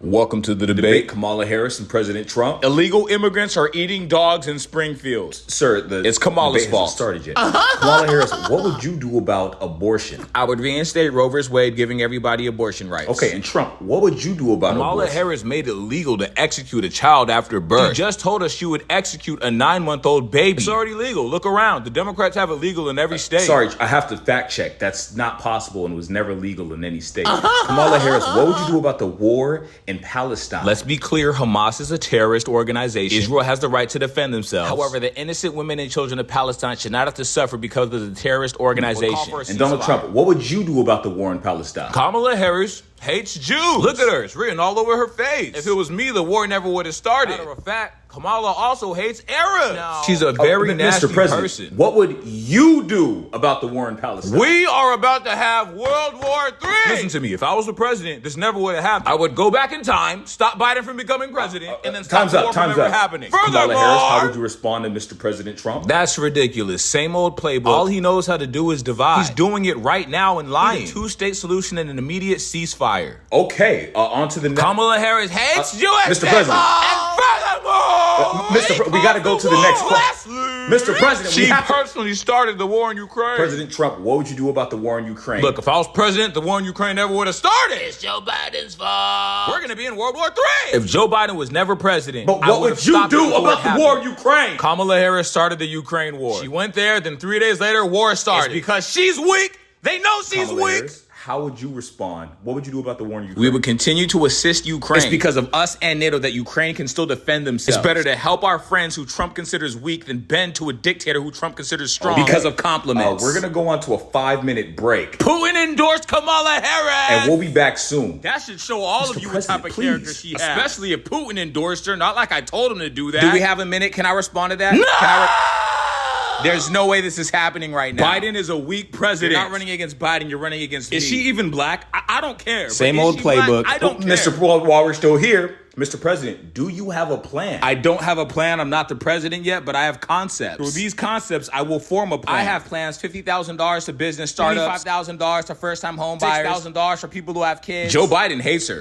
Welcome to the debate. Kamala Harris and President Trump. Illegal immigrants are eating dogs in Springfield. Sir, it's Kamala's fault. Hasn't started yet. Kamala Harris, what would you do about abortion? I would reinstate Roe v. Wade, giving everybody abortion rights. Okay, and Trump, what would you do about Kamala abortion? Harris made it illegal to execute a child after birth. She just told us she would execute a 9-month-old baby. It's already legal. Look around. The Democrats have it legal in every state. Sorry, I have to fact check. That's not possible and was never legal in any state. Kamala Harris, what would you do about the war in Palestine? Let's be clear, Hamas is a terrorist organization. Israel has the right to defend themselves. However, the innocent women and children of Palestine should not have to suffer because of the terrorist organization. And Donald Trump, what would you do about the war in Palestine? Kamala Harris hates Jews. Look at her. It's written all over her face. If it was me, the war never would have started. Matter of fact, Kamala also hates Arabs. No. She's a very nasty Mr. President, person. what would you do about the war in Palestine? We are about to have World War III. Listen to me. If I was the president, this never would have happened. I would go back in time, stop Biden from becoming president, and then stop the war from ever happening. Kamala Harris, how would you respond to Mr. President Trump? That's ridiculous. Same old playbook. All he knows how to do is divide. He's doing it right now and lying. A two-state solution and an immediate ceasefire. Okay, on to the next. Kamala Harris hates Jewish Mr. people. President. And furthermore, we got to go to the next question. Mr. President, she personally started the war in Ukraine. President Trump, what would you do about the war in Ukraine? Look, if I was president, the war in Ukraine never would have started. It's Joe Biden's fault. We're going to be in World War III. If Joe Biden was never president, but what would you do about the war in Ukraine? Kamala Harris started the Ukraine war. She went there, then 3 days later, war started. It's because she's weak. They know she's weak. Harris, how would you respond? What would you do about the war in Ukraine? We would continue to assist Ukraine. It's because of us and NATO that Ukraine can still defend themselves. It's better to help our friends who Trump considers weak than bend to a dictator who Trump considers strong. Because of compliments. We're going to go on to a 5-minute break. Putin endorsed Kamala Harris. And we'll be back soon. That should show all of you what type of character she has. Especially if Putin endorsed her, not like I told him to do that. Do we have a minute? Can I respond to that? No! There's no way this is happening right now. Biden is a weak president. You're not running against Biden. You're running against me. Is she even black? I don't care. Same old playbook. I don't care. Mr. While we're still here, Mr. President, do you have a plan? I don't have a plan. I'm not the president yet, but I have concepts. Through these concepts, I will form a plan. I have plans: $50,000 to business startups, $25,000 to first-time home buyers, $6,000 for people who have kids. Joe Biden hates her.